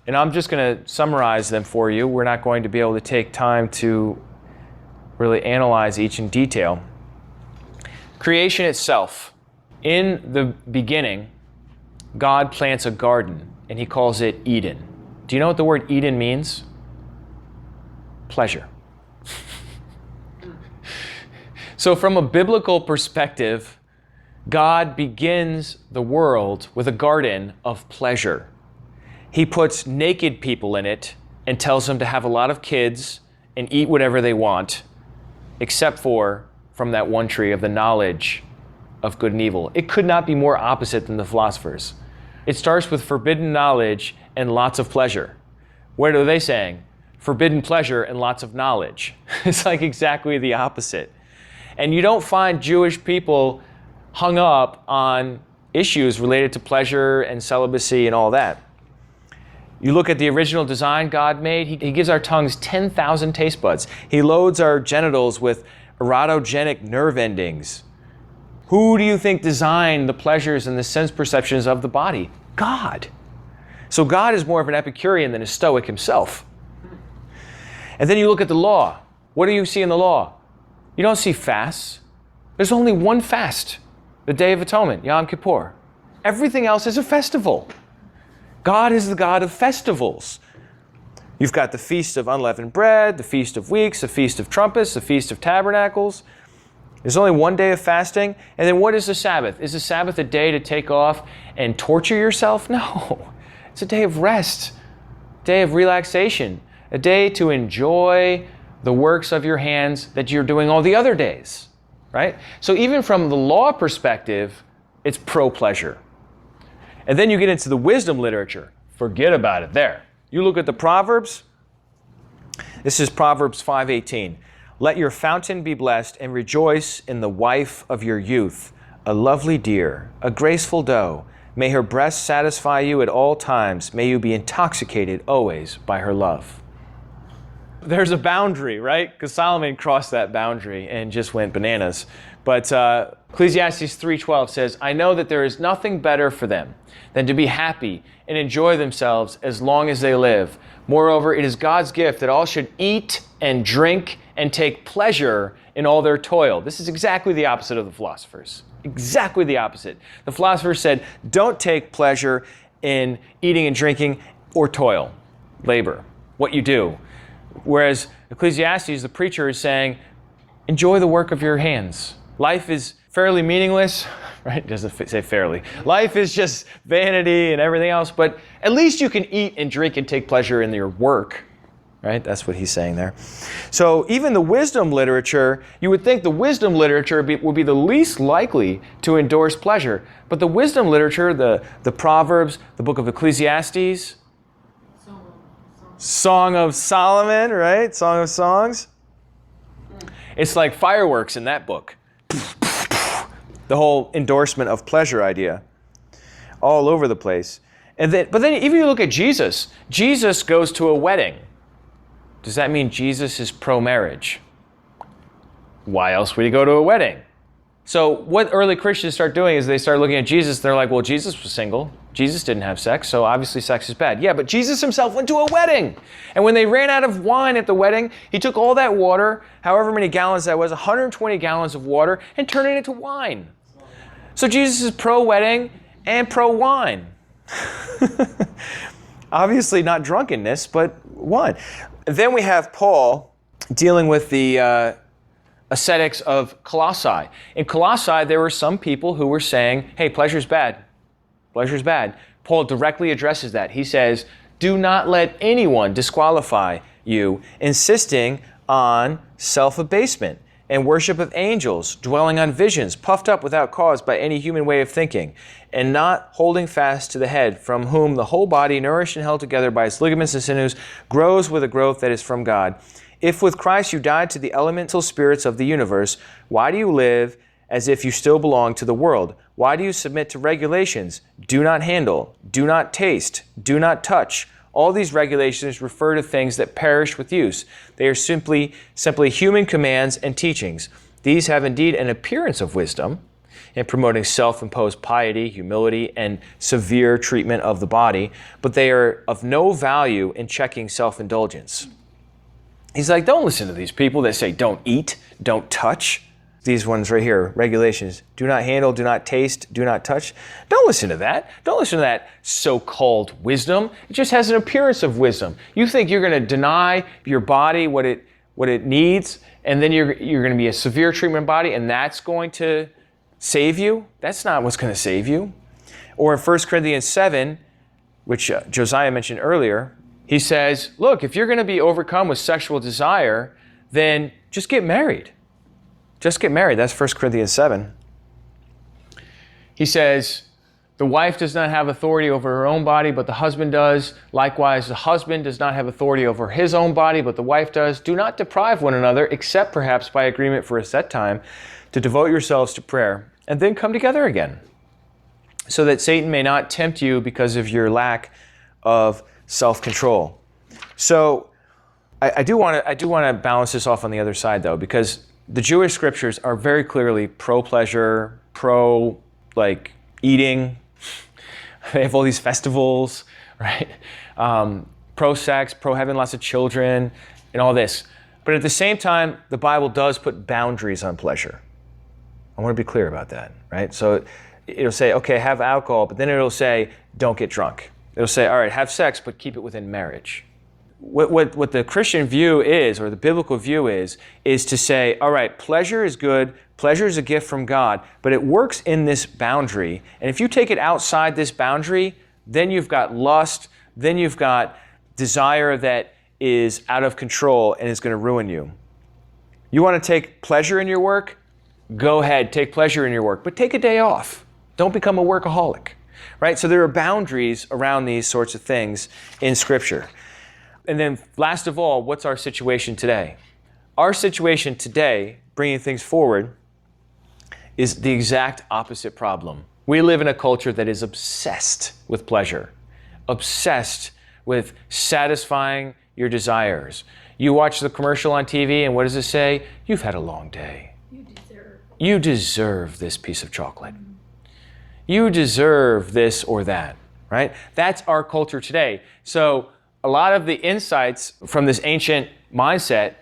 [SPEAKER 1] and I'm just going to summarize them for you. We're not going to be able to take time to really analyze each in detail. Creation itself. In the beginning, God plants a garden, and he calls it Eden. Do you know what the word Eden means? Pleasure. So from a biblical perspective, God begins the world with a garden of pleasure. He puts naked people in it and tells them to have a lot of kids and eat whatever they want, except for from that one tree of the knowledge of good and evil. It could not be more opposite than the philosophers. It starts with forbidden knowledge and lots of pleasure. What are they saying? Forbidden pleasure and lots of knowledge. It's like exactly the opposite. And you don't find Jewish people hung up on issues related to pleasure and celibacy and all that. You look at the original design God made, he gives our tongues 10,000 taste buds. He loads our genitals with erotogenic nerve endings. Who do you think designed the pleasures and the sense perceptions of the body? God. So God is more of an Epicurean than a Stoic himself. And then you look at the law. What do you see in the law? You don't see fasts. There's only one fast, the Day of Atonement, Yom Kippur. Everything else is a festival. God is the God of festivals. You've got the Feast of Unleavened Bread, the Feast of Weeks, the Feast of Trumpets, the Feast of Tabernacles. There's only one day of fasting. And then what is the Sabbath? Is the Sabbath a day to take off and torture yourself? No. It's a day of rest, a day of relaxation, a day to enjoy the works of your hands that you're doing all the other days, right? So even from the law perspective, it's pro-pleasure. And then you get into the wisdom literature. Forget about it there. You look at the Proverbs. This is Proverbs 5:18. Let your fountain be blessed and rejoice in the wife of your youth, a lovely deer, a graceful doe. May her breast satisfy you at all times. May you be intoxicated always by her love. There's a boundary, right? Because Solomon crossed that boundary and just went bananas. But Ecclesiastes 3:12 says, I know that there is nothing better for them than to be happy and enjoy themselves as long as they live. Moreover, it is God's gift that all should eat and drink and take pleasure in all their toil. This is exactly the opposite of the philosophers. Exactly the opposite. The philosophers said, don't take pleasure in eating and drinking or toil, labor, what you do. Whereas Ecclesiastes, the preacher, is saying, enjoy the work of your hands. Life is fairly meaningless, right? It doesn't say fairly. Life is just vanity and everything else, but at least you can eat and drink and take pleasure in your work, right? That's what he's saying there. So even the wisdom literature, you would think the wisdom literature would be the least likely to endorse pleasure. But the wisdom literature, the Proverbs, the book of Ecclesiastes, Song of Solomon, right? Song of Songs. It's like fireworks in that book. The whole endorsement of pleasure idea. All over the place. But then if you look at Jesus, Jesus goes to a wedding. Does that mean Jesus is pro-marriage? Why else would he go to a wedding? So what early Christians start doing is they start looking at Jesus. They're like, well, Jesus was single. Jesus didn't have sex, so obviously sex is bad. Yeah, but Jesus himself went to a wedding. And when they ran out of wine at the wedding, he took all that water, however many gallons that was, 120 gallons of water, and turned it into wine. So Jesus is pro-wedding and pro-wine. Obviously not drunkenness, but wine. Then we have Paul dealing with the ascetics of Colossae. In Colossae, there were some people who were saying, hey, pleasure's bad. Pleasure's bad. Paul directly addresses that. He says, do not let anyone disqualify you, insisting on self-abasement and worship of angels, dwelling on visions, puffed up without cause by any human way of thinking, and not holding fast to the head, from whom the whole body, nourished and held together by its ligaments and sinews, grows with a growth that is from God. If with Christ you died to the elemental spirits of the universe, why do you live as if you still belong to the world? Why do you submit to regulations? Do not handle, do not taste, do not touch. All these regulations refer to things that perish with use. They are simply human commands and teachings. These have indeed an appearance of wisdom in promoting self-imposed piety, humility, and severe treatment of the body, but they are of no value in checking self-indulgence. He's like, don't listen to these people that say don't eat, don't touch. These ones right here, regulations. Do not handle, do not taste, do not touch. Don't listen to that. Don't listen to that so-called wisdom. It just has an appearance of wisdom. You think you're going to deny your body what it needs, and then you're going to be a severe treatment body, and that's going to save you? That's not what's going to save you. Or in 1 Corinthians 7, which Josiah mentioned earlier, he says, look, if you're going to be overcome with sexual desire, then just get married. Just get married. That's 1 Corinthians 7. He says, the wife does not have authority over her own body, but the husband does. Likewise, the husband does not have authority over his own body, but the wife does. Do not deprive one another, except perhaps by agreement for a set time, to devote yourselves to prayer, and then come together again, so that Satan may not tempt you because of your lack of self-control. So I do want to balance this off on the other side, though, because the Jewish scriptures are very clearly pro-pleasure, eating. They have all these festivals, right? Pro-sex, pro-having lots of children, and all this. But at the same time, the Bible does put boundaries on pleasure. I want to be clear about that, right? So it'll say, okay, have alcohol, but then it'll say, don't get drunk. It'll say, all right, have sex, but keep it within marriage. What the Christian view is, or the biblical view is to say, all right, pleasure is good, pleasure is a gift from God, but it works in this boundary. And if you take it outside this boundary, then you've got lust, then you've got desire that is out of control and is going to ruin you. You want to take pleasure in your work? Go ahead, take pleasure in your work, but take a day off. Don't become a workaholic, right? So there are boundaries around these sorts of things in Scripture. And then last of all, what's our situation today? Our situation today, bringing things forward, is the exact opposite problem. We live in a culture that is obsessed with pleasure, obsessed with satisfying your desires. You watch the commercial on TV, and what does it say? You've had a long day. You deserve this piece of chocolate. You deserve this or that, right? That's our culture today. So a lot of the insights from this ancient mindset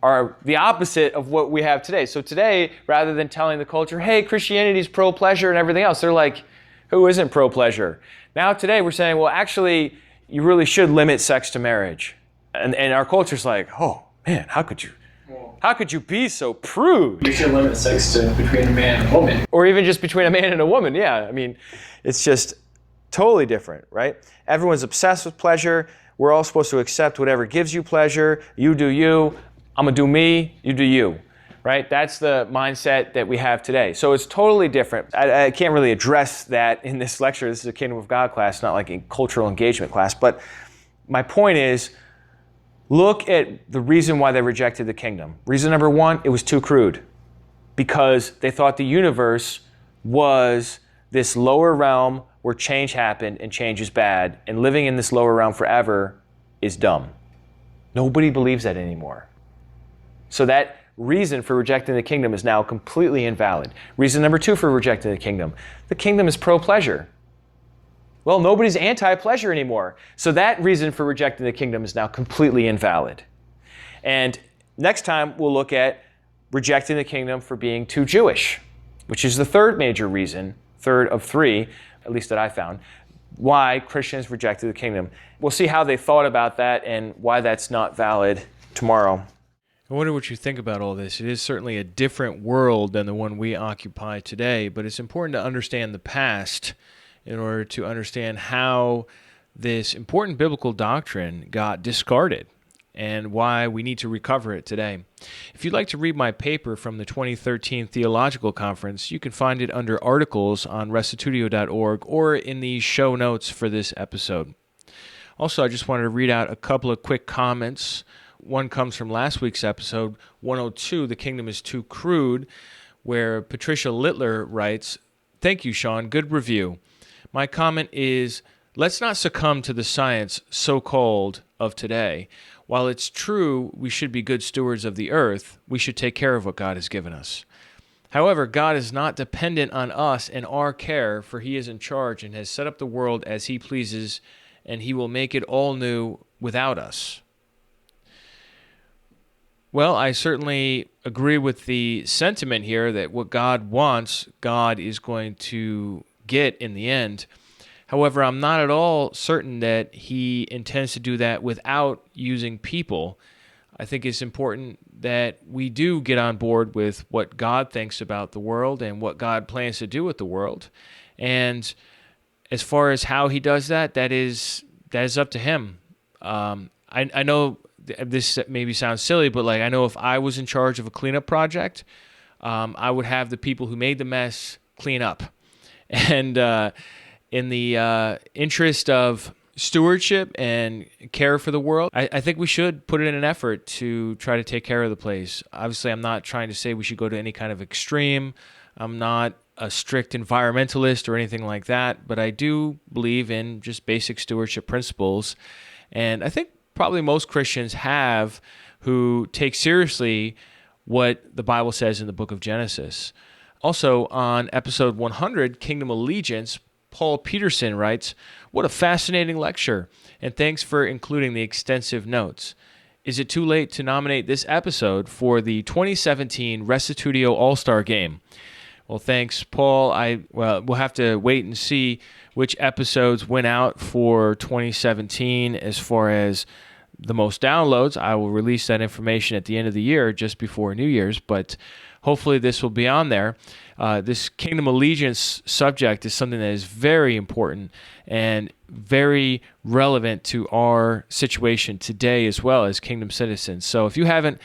[SPEAKER 1] are the opposite of what we have today. So today, rather than telling the culture, hey, Christianity is pro-pleasure and everything else, they're like, who isn't pro-pleasure? Now today we're saying, well, actually, you really should limit sex to marriage. And our culture's like, oh, man, how could you be so prude?
[SPEAKER 2] You should limit sex to between a man and a woman.
[SPEAKER 1] Or even just between a man and a woman, yeah. I mean, it's just totally different, right? Everyone's obsessed with pleasure. We're all supposed to accept whatever gives you pleasure. You do you, I'm gonna do me, you do you, right? That's the mindset that we have today. So it's totally different. I can't really address that in this lecture. This is a Kingdom of God class, not like a cultural engagement class. But my point is, look at the reason why they rejected the kingdom. Reason number one, it was too crude. Because they thought the universe was this lower realm where change happened and change is bad, and living in this lower realm forever is dumb. Nobody believes that anymore. So that reason for rejecting the kingdom is now completely invalid. Reason number two for rejecting the kingdom is pro-pleasure. Well, nobody's anti-pleasure anymore. So that reason for rejecting the kingdom is now completely invalid. And next time we'll look at rejecting the kingdom for being too Jewish, which is the third major reason, third of three, at least that I found, why Christians rejected the kingdom. We'll see how they thought about that and why that's not valid tomorrow.
[SPEAKER 4] I wonder what you think about all this. It is certainly a different world than the one we occupy today, but it's important to understand the past in order to understand how this important biblical doctrine got discarded and why we need to recover it today. If you'd like to read my paper from the 2013 Theological Conference, you can find it under articles on restitutio.org or in the show notes for this episode. Also, I just wanted to read out a couple of quick comments. One comes from last week's episode, 102, The Kingdom is Too Crude, where Patricia Littler writes, "Thank you, Sean. Good review. My comment is, let's not succumb to the science, so-called, of today. While it's true we should be good stewards of the earth, we should take care of what God has given us. However, God is not dependent on us and our care, for He is in charge and has set up the world as He pleases, and He will make it all new without us." Well, I certainly agree with the sentiment here that what God wants, God is going to get in the end. However, I'm not at all certain that He intends to do that without using people. I think it's important that we do get on board with what God thinks about the world and what God plans to do with the world. And as far as how He does that, that is up to Him. I know this maybe sounds silly, but I know if I was in charge of a cleanup project, I would have the people who made the mess clean up. And in the interest of stewardship and care for the world, I think we should put in an effort to try to take care of the place. Obviously, I'm not trying to say we should go to any kind of extreme. I'm not a strict environmentalist or anything like that, but I do believe in just basic stewardship principles. And I think probably most Christians have who take seriously what the Bible says in the book of Genesis. Also, on episode 100, Kingdom Allegiance, Paul Peterson writes, "What a fascinating lecture, and thanks for including the extensive notes. Is it too late to nominate this episode for the 2017 Restitutio All-Star Game?" Well, thanks, Paul. We'll have to wait and see which episodes went out for 2017 as far as the most downloads. I will release that information at the end of the year, just before New Year's, but hopefully this will be on there. This Kingdom Allegiance subject is something that is very important and very relevant to our situation today as well as kingdom citizens. So if you haven't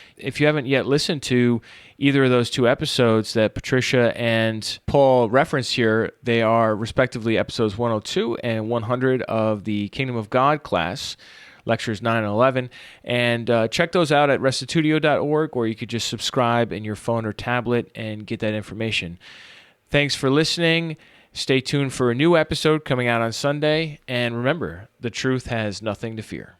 [SPEAKER 4] yet listened to either of those two episodes that Patricia and Paul reference here, they are respectively episodes 102 and 100 of the Kingdom of God class, lectures 9 and 11, and check those out at restitutio.org, or you could just subscribe in your phone or tablet and get that information. Thanks for listening. Stay tuned for a new episode coming out on Sunday, and remember, the truth has nothing to fear.